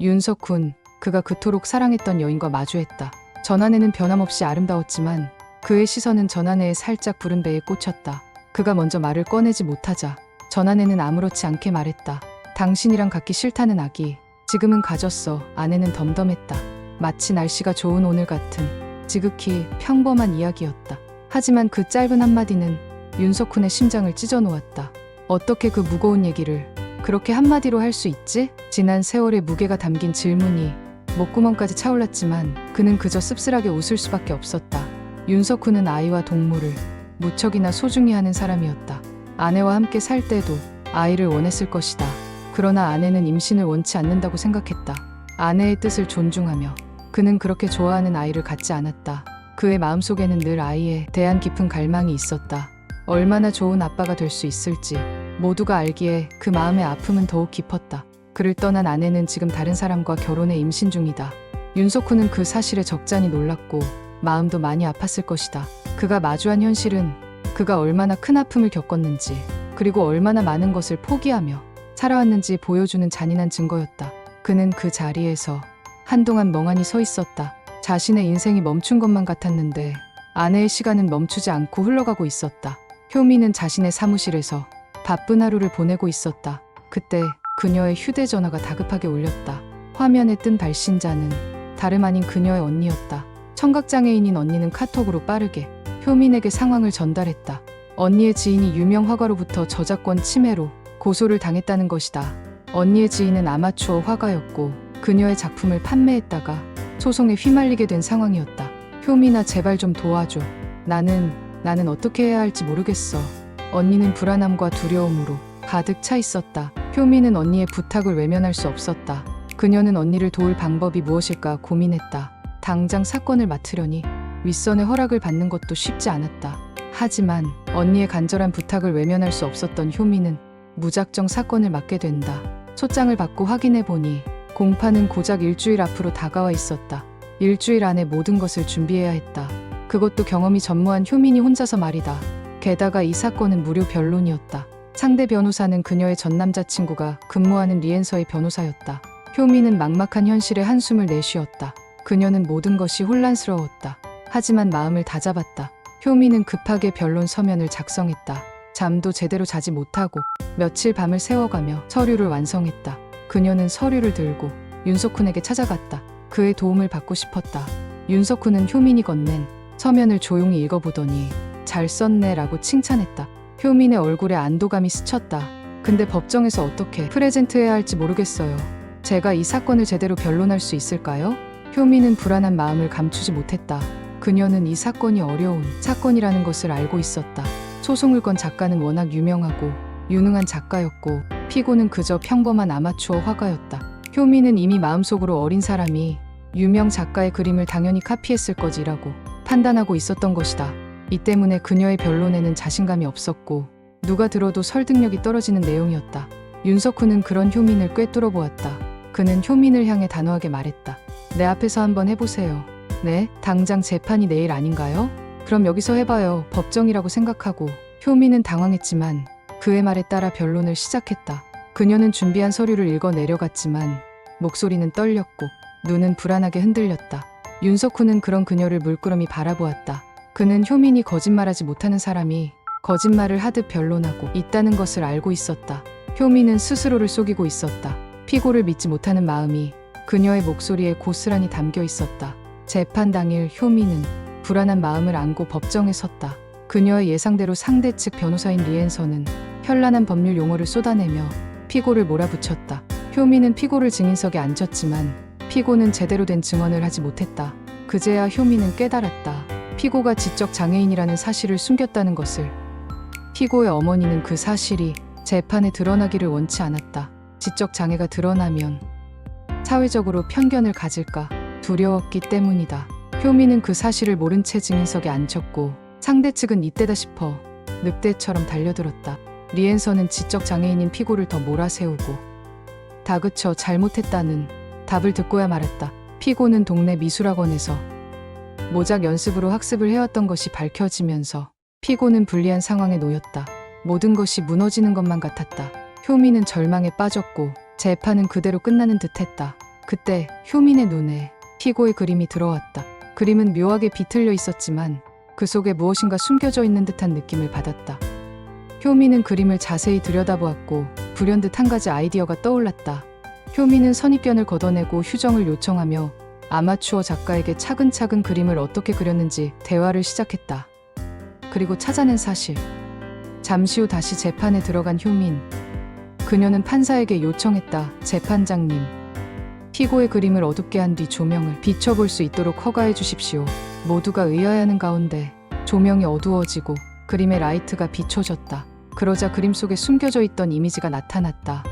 윤석훈, 그가 그토록 사랑했던 여인과 마주했다. 전아내는 변함없이 아름다웠지만 그의 시선은 전아내의 살짝 부른 배에 꽂혔다. 그가 먼저 말을 꺼내지 못하자 전아내는 아무렇지 않게 말했다. 당신이랑 갖기 싫다는 아기 지금은 가졌어. 아내는 덤덤했다. 마치 날씨가 좋은 오늘 같은 지극히 평범한 이야기였다. 하지만 그 짧은 한마디는 윤석훈의 심장을 찢어놓았다. 어떻게 그 무거운 얘기를 그렇게 한마디로 할 수 있지? 지난 세월의 무게가 담긴 질문이 목구멍까지 차올랐지만 그는 그저 씁쓸하게 웃을 수밖에 없었다. 윤석훈은 아이와 동물을 무척이나 소중히 하는 사람이었다. 아내와 함께 살 때도 아이를 원했을 것이다. 그러나 아내는 임신을 원치 않는다고 생각했다. 아내의 뜻을 존중하며 그는 그렇게 좋아하는 아이를 갖지 않았다. 그의 마음속에는 늘 아이에 대한 깊은 갈망이 있었다. 얼마나 좋은 아빠가 될 수 있을지 모두가 알기에 그 마음의 아픔은 더욱 깊었다. 그를 떠난 아내는 지금 다른 사람과 결혼해 임신 중이다. 윤석훈은 그 사실에 적잖이 놀랐고 마음도 많이 아팠을 것이다. 그가 마주한 현실은 그가 얼마나 큰 아픔을 겪었는지 그리고 얼마나 많은 것을 포기하며 살아왔는지 보여주는 잔인한 증거였다. 그는 그 자리에서 한동안 멍하니 서 있었다. 자신의 인생이 멈춘 것만 같았는데 아내의 시간은 멈추지 않고 흘러가고 있었다. 효미는 자신의 사무실에서 바쁜 하루를 보내고 있었다. 그때 그녀의 휴대전화가 다급하게 울렸다. 화면에 뜬 발신자는 다름 아닌 그녀의 언니였다. 청각장애인인 언니는 카톡으로 빠르게 효민에게 상황을 전달했다. 언니의 지인이 유명 화가로부터 저작권 침해로 고소를 당했다는 것이다. 언니의 지인은 아마추어 화가였고 그녀의 작품을 판매했다가 소송에 휘말리게 된 상황이었다. 효민아, 제발 좀 도와줘. 나는 어떻게 해야 할지 모르겠어. 언니는 불안함과 두려움으로 가득 차 있었다. 효민은 언니의 부탁을 외면할 수 없었다. 그녀는 언니를 도울 방법이 무엇일까 고민했다. 당장 사건을 맡으려니 윗선의 허락을 받는 것도 쉽지 않았다. 하지만 언니의 간절한 부탁을 외면할 수 없었던 효민은 무작정 사건을 맡게 된다. 소장을 받고 확인해 보니 공판은 고작 일주일 앞으로 다가와 있었다. 일주일 안에 모든 것을 준비해야 했다. 그것도 경험이 전무한 효민이 혼자서 말이다. 게다가 이 사건은 무료 변론이었다. 상대 변호사는 그녀의 전 남자친구가 근무하는 리엔서의 변호사였다. 효민은 막막한 현실에 한숨을 내쉬었다. 그녀는 모든 것이 혼란스러웠다. 하지만 마음을 다잡았다. 효민은 급하게 변론 서면을 작성했다. 잠도 제대로 자지 못하고 며칠 밤을 새워가며 서류를 완성했다. 그녀는 서류를 들고 윤석훈에게 찾아갔다. 그의 도움을 받고 싶었다. 윤석훈은 효민이 건넨 서면을 조용히 읽어보더니 잘 썼네 라고 칭찬했다. 효민의 얼굴에 안도감이 스쳤다. 근데 법정에서 어떻게 프레젠트해야 할지 모르겠어요. 제가 이 사건을 제대로 변론할 수 있을까요? 효민은 불안한 마음을 감추지 못했다. 그녀는 이 사건이 어려운 사건이라는 것을 알고 있었다. 소송을 건 작가는 워낙 유명하고 유능한 작가였고 피고는 그저 평범한 아마추어 화가였다. 효민은 이미 마음속으로 어린 사람이 유명 작가의 그림을 당연히 카피했을 거지라고 판단하고 있었던 것이다. 이 때문에 그녀의 변론에는 자신감이 없었고 누가 들어도 설득력이 떨어지는 내용이었다. 윤석훈은 그런 효민을 꿰뚫어 보았다. 그는 효민을 향해 단호하게 말했다. 내 앞에서 한번 해보세요. 네? 당장 재판이 내일 아닌가요? 그럼 여기서 해봐요. 법정이라고 생각하고. 효민은 당황했지만 그의 말에 따라 변론을 시작했다. 그녀는 준비한 서류를 읽어 내려갔지만 목소리는 떨렸고 눈은 불안하게 흔들렸다. 윤석훈은 그런 그녀를 물끄러미 바라보았다. 그는 효민이 거짓말하지 못하는 사람이 거짓말을 하듯 변론하고 있다는 것을 알고 있었다. 효민은 스스로를 속이고 있었다. 피고를 믿지 못하는 마음이 그녀의 목소리에 고스란히 담겨 있었다. 재판 당일 효민은 불안한 마음을 안고 법정에 섰다. 그녀의 예상대로 상대 측 변호사인 리엔서는 현란한 법률 용어를 쏟아내며 피고를 몰아붙였다. 효민은 피고를 증인석에 앉혔지만 피고는 제대로 된 증언을 하지 못했다. 그제야 효민은 깨달았다. 피고가 지적 장애인이라는 사실을 숨겼다는 것을. 피고의 어머니는 그 사실이 재판에 드러나기를 원치 않았다. 지적 장애가 드러나면 사회적으로 편견을 가질까 두려웠기 때문이다. 효민은 그 사실을 모른 채 증인석에 앉혔고 상대 측은 이때다 싶어 늑대처럼 달려들었다. 리엔서는 지적 장애인인 피고를 더 몰아세우고 다그쳐 잘못했다는 답을 듣고야 말았다. 피고는 동네 미술학원에서 모작 연습으로 학습을 해왔던 것이 밝혀지면서 피고는 불리한 상황에 놓였다. 모든 것이 무너지는 것만 같았다. 효민은 절망에 빠졌고 재판은 그대로 끝나는 듯했다. 그때 효민의 눈에 피고의 그림이 들어왔다. 그림은 묘하게 비틀려 있었지만 그 속에 무엇인가 숨겨져 있는 듯한 느낌을 받았다. 효민은 그림을 자세히 들여다보았고 불현듯 한 가지 아이디어가 떠올랐다. 효민은 선입견을 걷어내고 휴정을 요청하며 아마추어 작가에게 차근차근 그림을 어떻게 그렸는지 대화를 시작했다. 그리고 찾아낸 사실. 잠시 후 다시 재판에 들어간 효민. 그녀는 판사에게 요청했다. 재판장님, 피고의 그림을 어둡게 한 뒤 조명을 비춰볼 수 있도록 허가해 주십시오. 모두가 의아해하는 가운데 조명이 어두워지고 그림의 라이트가 비춰졌다. 그러자 그림 속에 숨겨져 있던 이미지가 나타났다.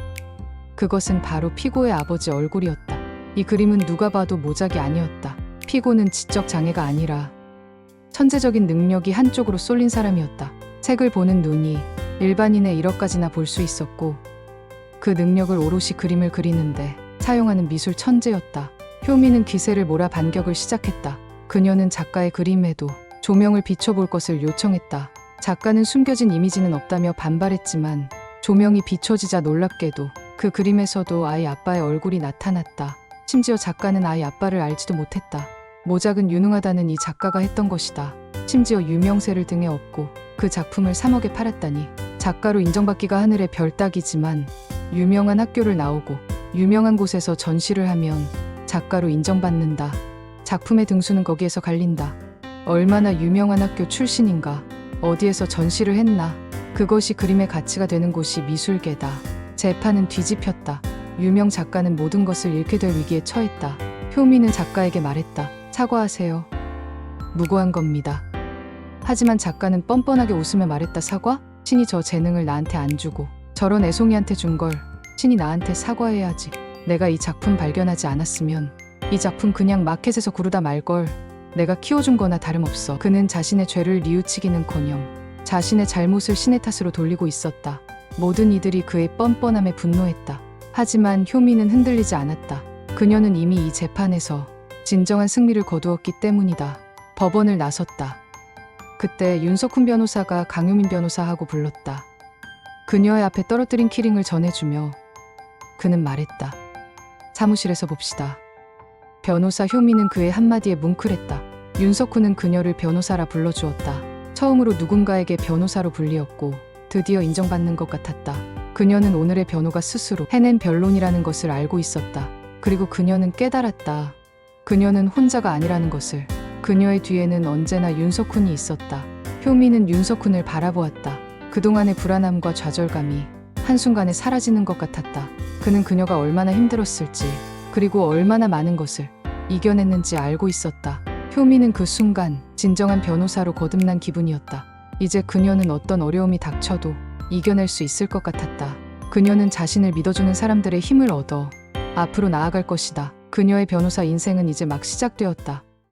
그것은 바로 피고의 아버지 얼굴이었다. 이 그림은 누가 봐도 모작이 아니었다. 피고는 지적 장애가 아니라 천재적인 능력이 한쪽으로 쏠린 사람이었다. 색을 보는 눈이 일반인의 1억까지나 볼 수 있었고 그 능력을 오롯이 그림을 그리는데 사용하는 미술 천재였다. 효민은 기세를 몰아 반격을 시작했다. 그녀는 작가의 그림에도 조명을 비춰볼 것을 요청했다. 작가는 숨겨진 이미지는 없다며 반발했지만 조명이 비춰지자 놀랍게도 그 그림에서도 아이 아빠의 얼굴이 나타났다. 심지어 작가는 아이 아빠를 알지도 못했다. 모작은 유능하다는 이 작가가 했던 것이다. 심지어 유명세를 등에 업고 그 작품을 3억에 팔았다니. 작가로 인정받기가 하늘의 별 따기지만 유명한 학교를 나오고 유명한 곳에서 전시를 하면 작가로 인정받는다. 작품의 등수는 거기에서 갈린다. 얼마나 유명한 학교 출신인가, 어디에서 전시를 했나, 그것이 그림의 가치가 되는 곳이 미술계다. 재판은 뒤집혔다. 유명 작가는 모든 것을 잃게 될 위기에 처했다. 효민은 작가에게 말했다. 사과하세요. 무고한 겁니다. 하지만 작가는 뻔뻔하게 웃으며 말했다. 사과? 신이 저 재능을 나한테 안 주고 저런 애송이한테 준 걸 신이 나한테 사과해야지. 내가 이 작품 발견하지 않았으면 이 작품 그냥 마켓에서 구르다 말걸. 내가 키워준 거나 다름없어. 그는 자신의 죄를 뉘우치기는커녕 자신의 잘못을 신의 탓으로 돌리고 있었다. 모든 이들이 그의 뻔뻔함에 분노했다. 하지만 효민은 흔들리지 않았다. 그녀는 이미 이 재판에서 진정한 승리를 거두었기 때문이다. 법원을 나섰다. 그때 윤석훈 변호사가 강효민 변호사하고 불렀다. 그녀의 앞에 떨어뜨린 키링을 전해주며 그는 말했다. 사무실에서 봅시다. 변호사 효민은 그의 한마디에 뭉클했다. 윤석훈은 그녀를 변호사라 불러주었다. 처음으로 누군가에게 변호사로 불리었고 드디어 인정받는 것 같았다. 그녀는 오늘의 변호가 스스로 해낸 변론이라는 것을 알고 있었다. 그리고 그녀는 깨달았다. 그녀는 혼자가 아니라는 것을. 그녀의 뒤에는 언제나 윤석훈이 있었다. 효민은 윤석훈을 바라보았다. 그동안의 불안함과 좌절감이 한순간에 사라지는 것 같았다. 그는 그녀가 얼마나 힘들었을지 그리고 얼마나 많은 것을 이겨냈는지 알고 있었다. 효민은 그 순간 진정한 변호사로 거듭난 기분이었다. 이제 그녀는 어떤 어려움이 닥쳐도 이겨낼 수 있을 것 같았다. 그녀는 자신을 믿어주는 사람들의 힘을 얻어 앞으로 나아갈 것이다. 그녀의 변호사 인생은 이제 막 시작되었다.